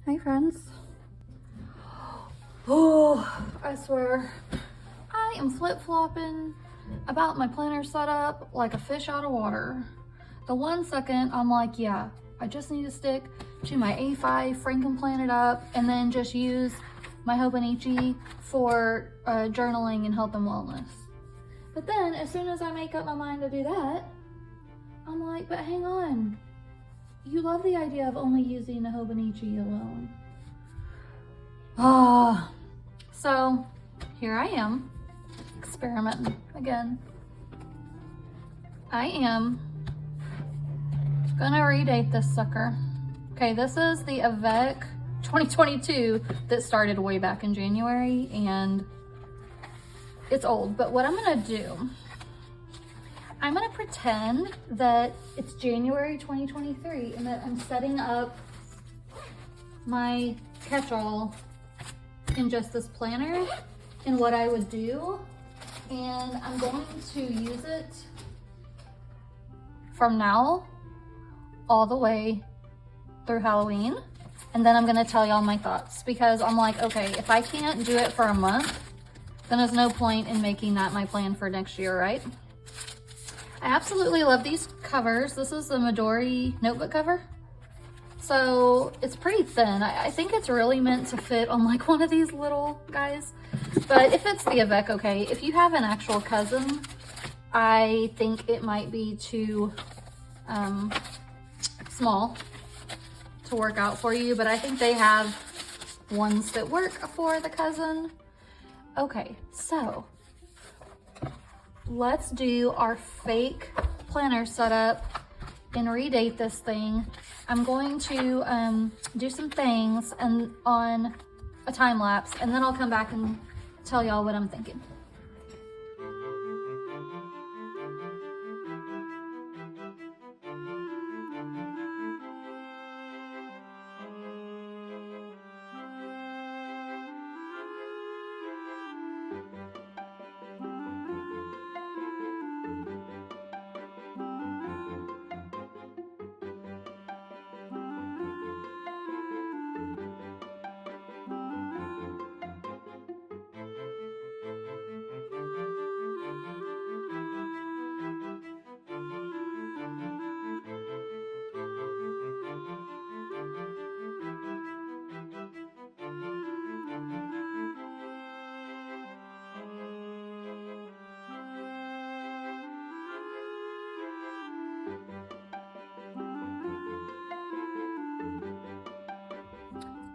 Hi friends. Oh, I swear, I am flip-flopping about my planner setup like a fish out of water. The 1 second I'm like, yeah, I just need to stick to my A5, Franken it up, and then just use my Hobonichi for journaling and health and wellness. But then as soon as I make up my mind to do that, I'm like, but hang on. You love the idea of only using the Hobonichi alone. So here I am, experimenting again. I am gonna redate this sucker. Okay, this is the Avec 2022 that started way back in January, and it's old. But what I'm gonna do, I'm gonna pretend that it's January 2023 and that I'm setting up my catch-all in just this planner and what I would do. And I'm going to use it from now all the way through Halloween. And then I'm gonna tell y'all my thoughts, because I'm like, okay, if I can't do it for a month, then there's no point in making that my plan for next year, right? I absolutely love these covers. This is the Midori notebook cover. So it's pretty thin. I think it's really meant to fit on like one of these little guys. But if it's the Avec, okay. If you have an actual cousin, I think it might be too small to work out for you. But I think they have ones that work for the cousin. Okay, so let's do our fake planner setup and redate this thing. I'm going to do some things and on a time lapse, and then I'll come back and tell y'all what I'm thinking.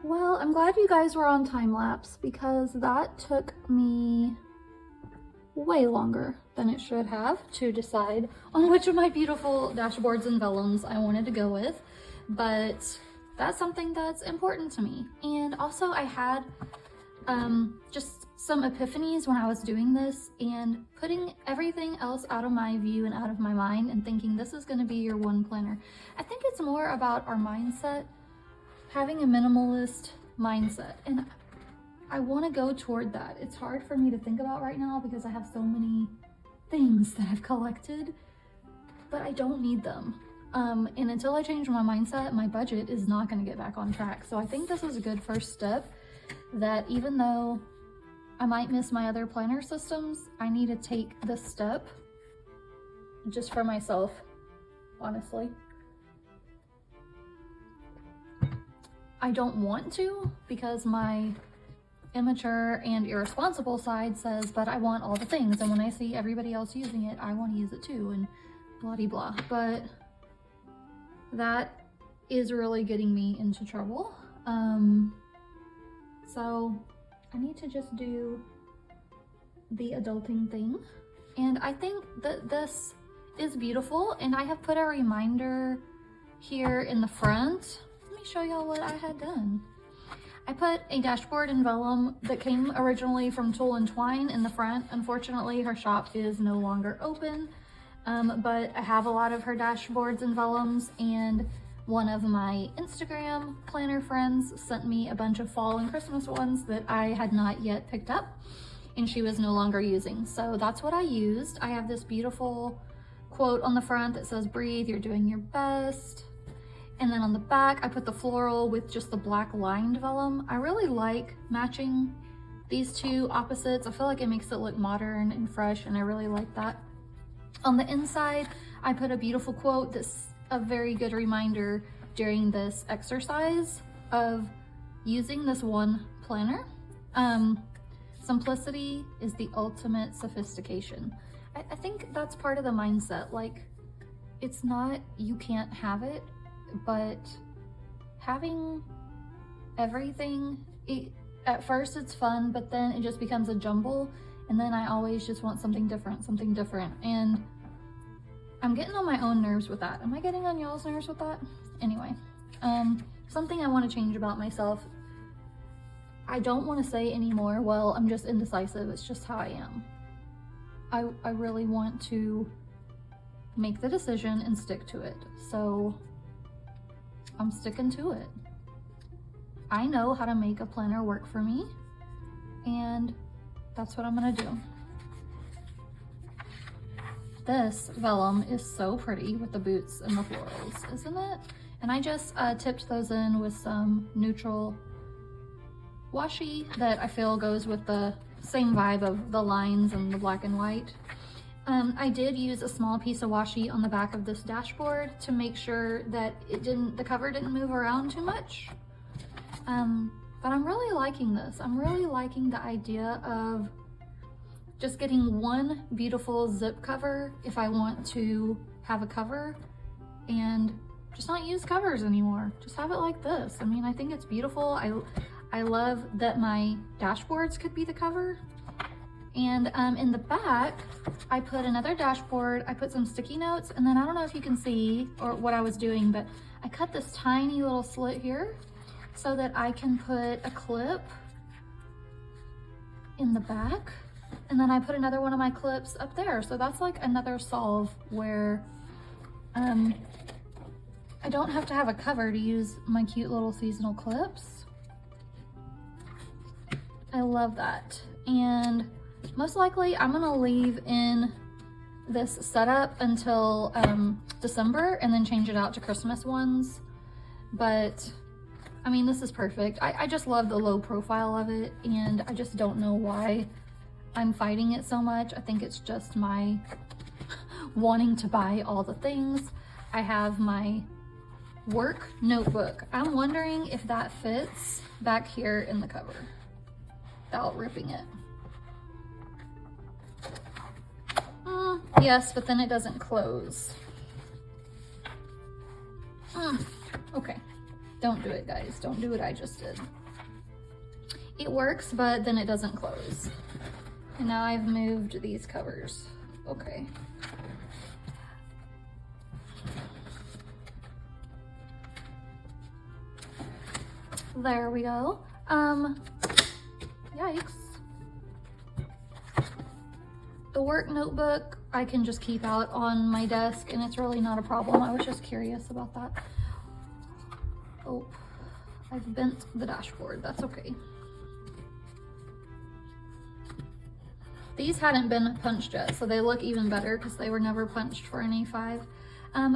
Well, I'm glad you guys were on time lapse, because that took me way longer than it should have to decide on which of my beautiful dashboards and vellums I wanted to go with. But that's something that's important to me. And also I had just some epiphanies when I was doing this and putting everything else out of my view and out of my mind and thinking this is going to be your one planner. I think it's more about our mindset, having a minimalist mindset, and I want to go toward that. It's hard for me to think about right now because I have so many things that I've collected, but I don't need them. And until I change my mindset, my budget is not going to get back on track. So I think this is a good first step, that even though I might miss my other planner systems, I need to take this step just for myself, honestly. I don't want to, because my immature and irresponsible side says, but I want all the things, and when I see everybody else using it, I want to use it too, and blah de blah. But that is really getting me into trouble. So I need to just do the adulting thing. And I think that this is beautiful, and I have put a reminder here in the front. Let me show y'all what I had done. I put a dashboard and vellum that came originally from Tool and Twine in the front. Unfortunately, her shop is no longer open, but I have a lot of her dashboards and vellums, and one of my Instagram planner friends sent me a bunch of fall and Christmas ones that I had not yet picked up, and she was no longer using. So that's what I used. I have this beautiful quote on the front that says, "Breathe, you're doing your best." And then on the back, I put the floral with just the black lined vellum. I really like matching these two opposites. I feel like it makes it look modern and fresh, and I really like that. On the inside, I put a beautiful quote that's a very good reminder during this exercise of using this one planner. Simplicity is the ultimate sophistication. I think that's part of the mindset. Like, it's not you can't have it, but having everything, at first it's fun, but then it just becomes a jumble, and then I always just want something different, and I'm getting on my own nerves with that. Am I getting on y'all's nerves with that? Anyway, something I want to change about myself. I don't want to say anymore, well, I'm just indecisive, it's just how I am. I really want to make the decision and stick to it. So I'm sticking to it. I know how to make a planner work for me, and that's what I'm gonna do. This vellum is so pretty with the boots and the florals, isn't it? And I just tipped those in with some neutral washi that I feel goes with the same vibe of the lines and the black and white. I did use a small piece of washi on the back of this dashboard to make sure that the cover didn't move around too much. But I'm really liking this. I'm really liking the idea of just getting one beautiful zip cover if I want to have a cover, and just not use covers anymore. Just have it like this. I mean, I think it's beautiful. I love that my dashboards could be the cover. And in the back, I put another dashboard, I put some sticky notes, and then I don't know if you can see or what I was doing, but I cut this tiny little slit here so that I can put a clip in the back. And then I put another one of my clips up there. So that's like another solve where I don't have to have a cover to use my cute little seasonal clips. I love that. And most likely I'm gonna leave in this setup until December and then change it out to Christmas ones. But I mean, this is perfect. I just love the low profile of it, and I just don't know why I'm fighting it so much. I think it's just my wanting to buy all the things. I have my work notebook. I'm wondering if that fits back here in the cover without ripping it. Yes, but then it doesn't close. Okay, don't do it, guys. Don't do what I just did. It works, but then it doesn't close. And now I've moved these covers. Okay. There we go. Yikes. The work notebook I can just keep out on my desk, and it's really not a problem. I was just curious about that. Oh, I've bent the dashboard. That's okay. These hadn't been punched yet, so they look even better because they were never punched for an A5.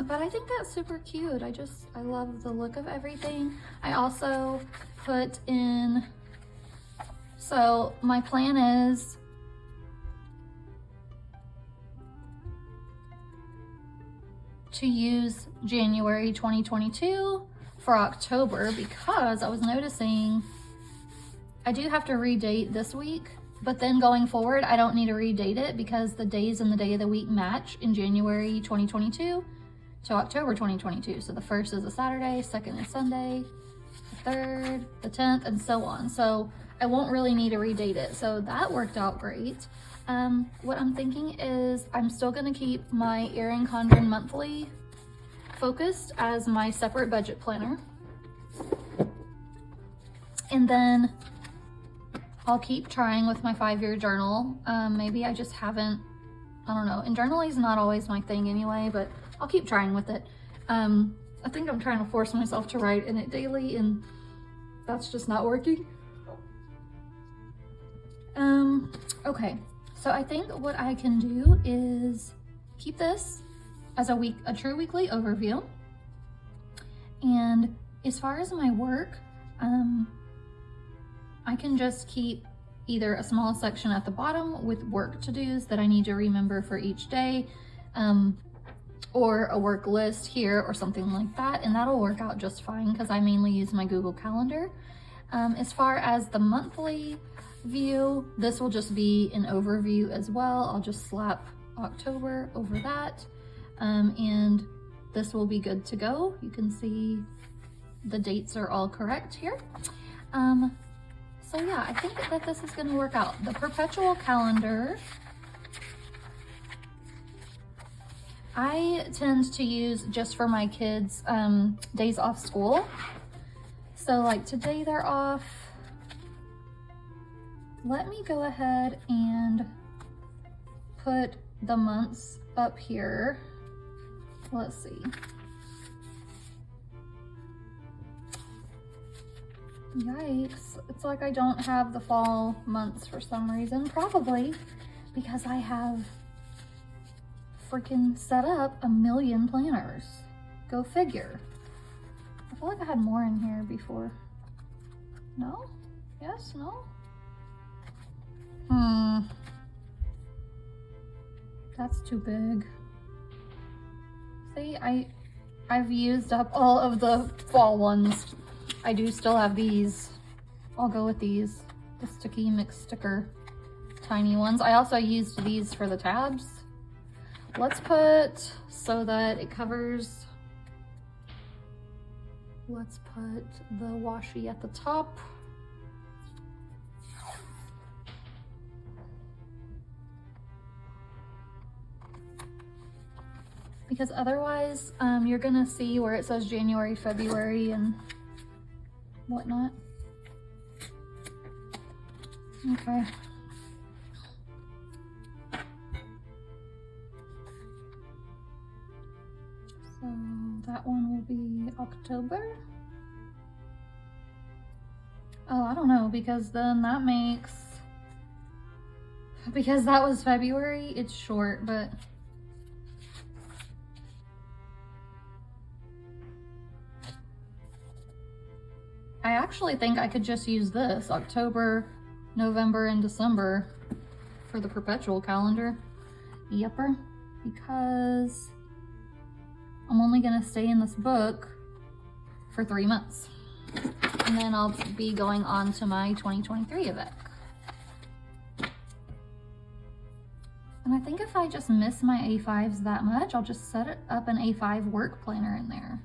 But I think that's super cute. I love the look of everything. I also put in, so my plan is to use January 2022 for October, because I was noticing I do have to redate this week, but then going forward, I don't need to redate it because the days and the day of the week match in January 2022 to October 2022. So the 1st is a Saturday, 2nd is Sunday, the 3rd, the 10th, and so on. So I won't really need to redate it. So that worked out great. What I'm thinking is I'm still gonna keep my Erin Condren monthly focused as my separate budget planner. And then I'll keep trying with my 5-year journal. Maybe I just haven't, I don't know. And journaling is not always my thing anyway, but I'll keep trying with it. I think I'm trying to force myself to write in it daily, and that's just not working. Okay, so I think what I can do is keep this as a true weekly overview. And as far as my work, I can just keep either a small section at the bottom with work to-dos that I need to remember for each day, or a work list here or something like that, and that'll work out just fine because I mainly use my Google Calendar. As far as the monthly view, this will just be an overview as well. I'll just slap October over that, and this will be good to go. You can see the dates are all correct here. So yeah, I think that this is going to work out. The perpetual calendar, I tend to use just for my kids' days off school. So like today they're off. Let me go ahead and put the months up here. Let's see. Yikes, it's like I don't have the fall months for some reason, probably because I have freaking set up a million planners. Go figure. I feel like I had more in here before. No? Yes? No? That's too big. See, I've used up all of the fall ones. I do still have these. I'll go with these, the sticky mix sticker tiny ones. I also used these for the tabs. Let's put, so that it covers, let's put the washi at the top. Because otherwise, you're gonna see where it says January, February, and whatnot. Okay. So that one will be October. Oh, I don't know, because then that makes, because that was February, it's short, but I actually think I could just use this October, November, and December for the perpetual calendar. Yepper, because I'm only gonna stay in this book for 3 months. And then I'll be going on to my 2023 event. And I think if I just miss my A5s that much, I'll just set up an A5 work planner in there.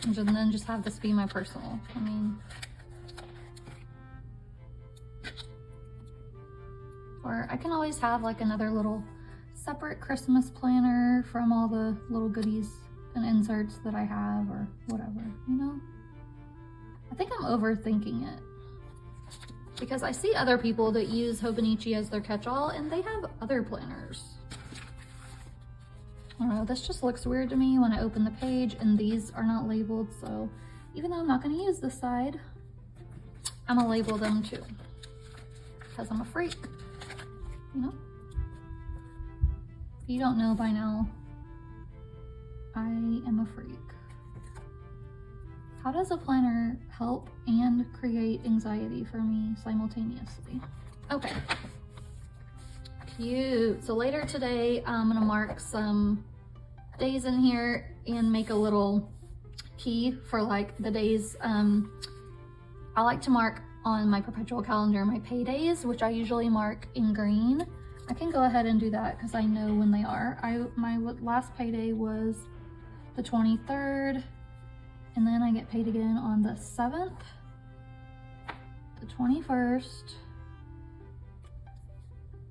And then just have this be my personal. I mean, or I can always have like another little separate Christmas planner from all the little goodies and inserts that I have or whatever, you know? I think I'm overthinking it because I see other people that use Hobonichi as their catch-all and they have other planners. I don't know, this just looks weird to me when I open the page and these are not labeled, so even though I'm not going to use this side, I'm going to label them too because I'm a freak, you know? If you don't know by now, I am a freak. How does a planner help and create anxiety for me simultaneously? Okay. Cute. So later today, I'm gonna mark some days in here and make a little key for like the days. I like to mark on my perpetual calendar my paydays, which I usually mark in green. I can go ahead and do that because I know when they are. My last payday was the 23rd, and then I get paid again on the 7th, the 21st,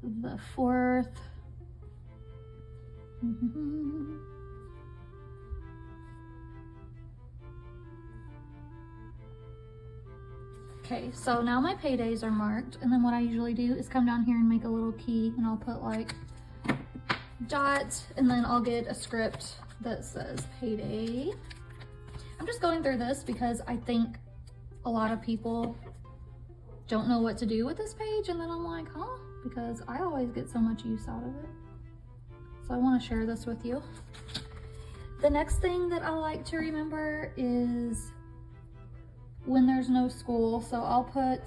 the 4th, Okay, so now my paydays are marked, and then what I usually do is come down here and make a little key, and I'll put like dots, and then I'll get a script that says payday. I'm just going through this because I think a lot of people don't know what to do with this page, and then I'm like, huh? Because I always get so much use out of it. So I want to share this with you. The next thing that I like to remember is when there's no school. So I'll put,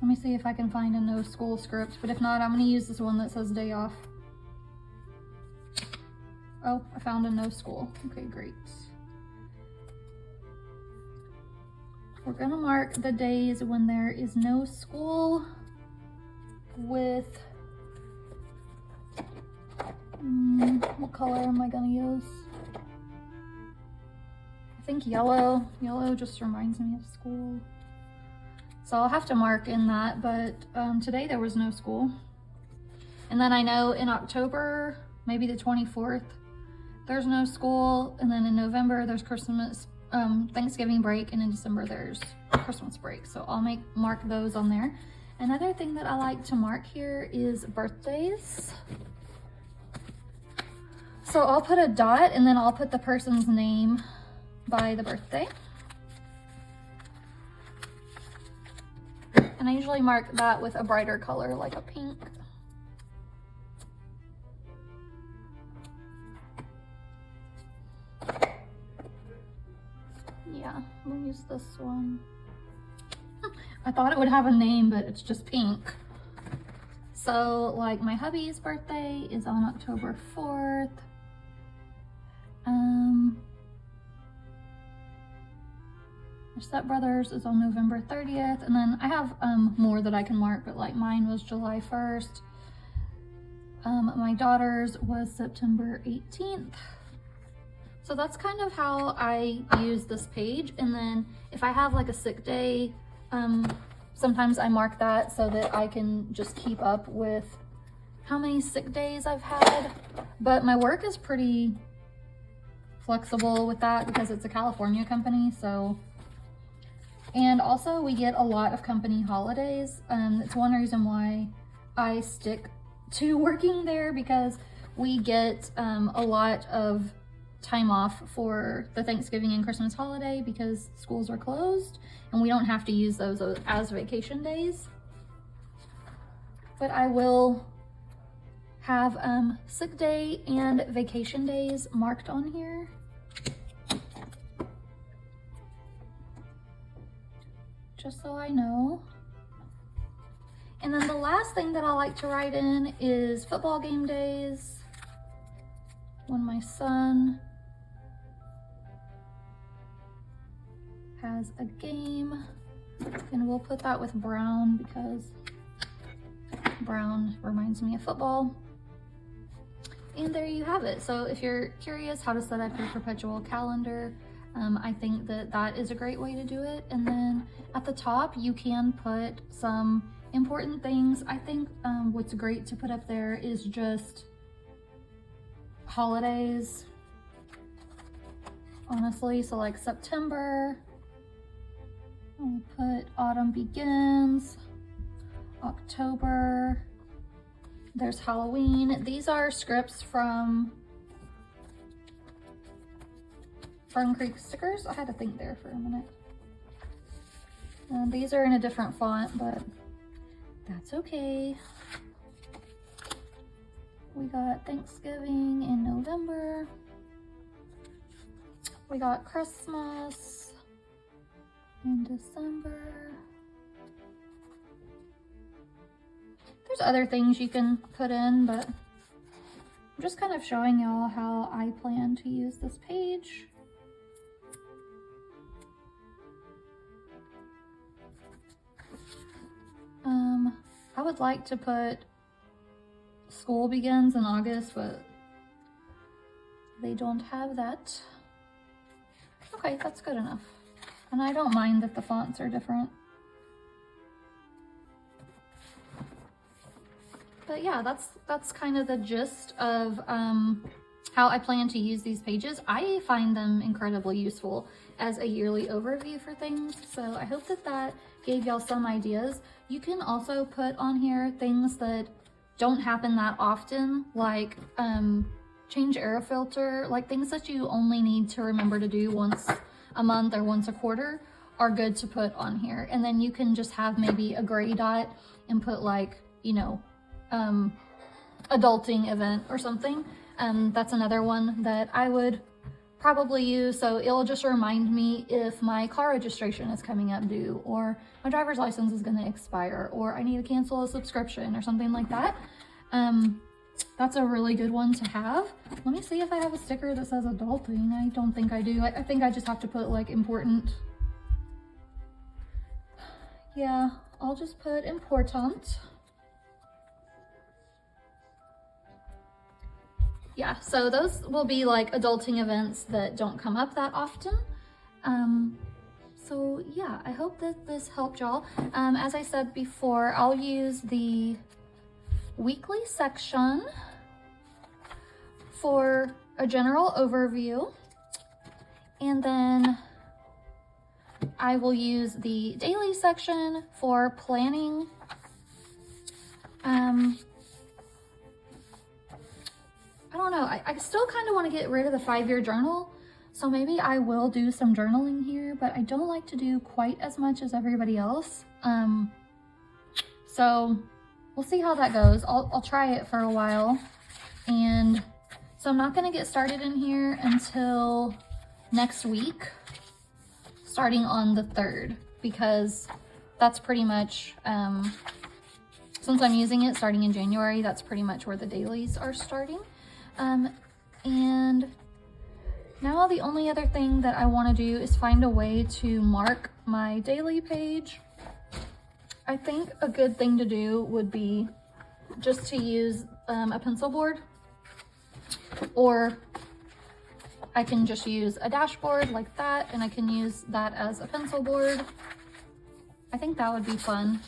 let me see if I can find a no school script, but if not, I'm gonna use this one that says day off. Oh, I found a no school. Okay, great. We're gonna mark the days when there is no school with, what color am I gonna use? I think yellow. Yellow just reminds me of school. So I'll have to mark in that, but today there was no school. And then I know in October, maybe the 24th, there's no school. And then in November, there's Christmas, Thanksgiving break, and in December, there's Christmas break. So I'll mark those on there. Another thing that I like to mark here is birthdays. So I'll put a dot and then I'll put the person's name by the birthday. And I usually mark that with a brighter color, like a pink. Yeah, we'll use this one. I thought it would have a name, but it's just pink. So like my hubby's birthday is on October 4th. My stepbrother's is on November 30th. And then I have more that I can mark, but like mine was July 1st. My daughter's was September 18th. So that's kind of how I use this page. And then if I have like a sick day, sometimes I mark that so that I can just keep up with how many sick days I've had. But my work is pretty flexible with that because it's a California company. So, and also we get a lot of company holidays. It's one reason why I stick to working there, because we get a lot of time off for the Thanksgiving and Christmas holiday because schools are closed and we don't have to use those as vacation days. But I will have sick day and vacation days marked on here. Just so I know. And then the last thing that I like to write in is football game days. When my son has a game, and we'll put that with brown because brown reminds me of football. And there you have it. So if you're curious how to set up your perpetual calendar, I think that that is a great way to do it. And then at the top, you can put some important things. I think what's great to put up there is just holidays, honestly. So like September, I'll put autumn begins. October, there's Halloween. These are scripts from Fern Creek stickers. I had to think there for a minute. These are in a different font, but that's okay. We got Thanksgiving in November. We got Christmas in December. There's other things you can put in, but I'm just kind of showing y'all how I plan to use this page. I would like to put school begins in August, but they don't have that. Okay, that's good enough. And I don't mind that the fonts are different. But yeah, that's kind of the gist of how I plan to use these pages. I find them incredibly useful as a yearly overview for things. So I hope that that gave y'all some ideas. You can also put on here things that don't happen that often, like change air filter, like things that you only need to remember to do once a month or once a quarter are good to put on here. And then you can just have maybe a gray dot and put like, you know, adulting event or something. That's another one that I would probably use. So it'll just remind me if my car registration is coming up due, or my driver's license is going to expire, or I need to cancel a subscription or something like that. That's a really good one to have. Let me see if I have a sticker that says adulting. I don't think I do. I think I just have to put like important. Yeah, I'll just put important. Yeah, so those will be like adulting events that don't come up that often. So yeah, I hope that this helped y'all. As I said before, I'll use the weekly section for a general overview, and then I will use the daily section for planning. I don't know, I still kind of want to get rid of the 5-year journal, so maybe I will do some journaling here, but I don't like to do quite as much as everybody else. So we'll see how that goes. I'll try it for a while. And so I'm not going to get started in here until next week, starting on the 3rd, because that's pretty much, since I'm using it starting in January, that's pretty much where the dailies are starting. And now the only other thing that I want to do is find a way to mark my daily page. I think a good thing to do would be just to use a pencil board, or I can just use a dashboard like that, and I can use that as a pencil board. I think that would be fun.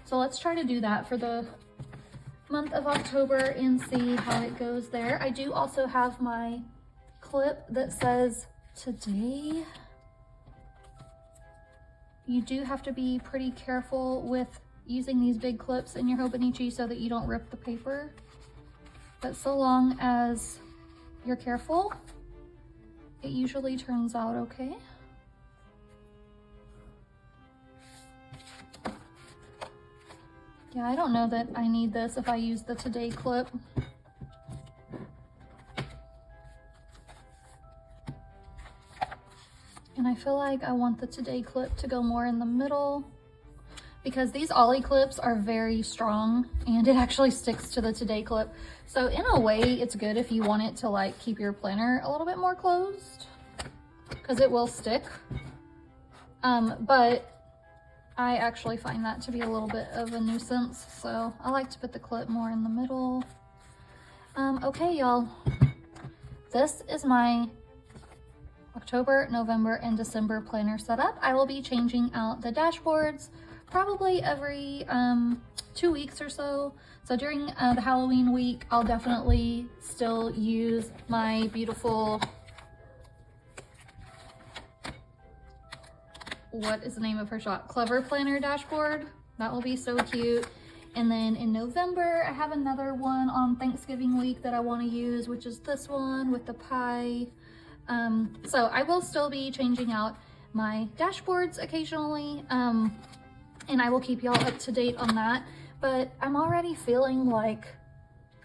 So let's try to do that for the month of October and see how it goes there. I do also have my clip that says today. You do have to be pretty careful with using these big clips in your Hobonichi so that you don't rip the paper. But so long as you're careful, it usually turns out okay. Yeah, I don't know that I need this if I use the today clip. And I feel like I want the today clip to go more in the middle, because these ollie clips are very strong and it actually sticks to the today clip. So in a way, it's good if you want it to like keep your planner a little bit more closed, because it will stick. But I actually find that to be a little bit of a nuisance, so I like to put the clip more in the middle. Okay, y'all, this is my October, November, and December planner setup. I will be changing out the dashboards probably every 2 weeks or so. So during the Halloween week, I'll definitely still use my beautiful, what is the name of her shop? Clever Planner dashboard. That will be so cute. And then in November, I have another one on Thanksgiving week that I want to use, which is this one with the pie. So I will still be changing out my dashboards occasionally, and I will keep y'all up to date on that. But I'm already feeling like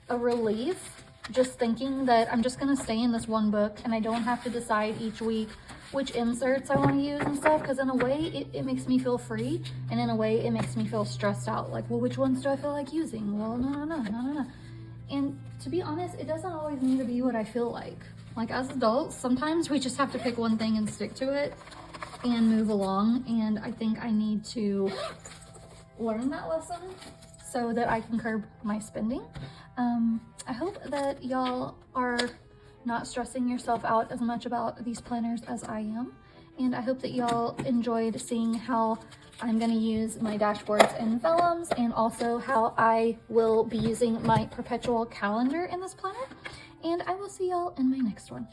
a relief just thinking that I'm just going to stay in this one book and I don't have to decide each week which inserts I want to use and stuff, because in a way it makes me feel free, and in a way it makes me feel stressed out, like, well, which ones do I feel like using? Well, no. And to be honest, it doesn't always need to be what I feel like. Like, as adults, sometimes we just have to pick one thing and stick to it and move along, and I think I need to learn that lesson so that I can curb my spending. I hope that y'all are not stressing yourself out as much about these planners as I am, and I hope that y'all enjoyed seeing how I'm going to use my dashboards and vellums, and also how I will be using my perpetual calendar in this planner. And I will see y'all in my next one.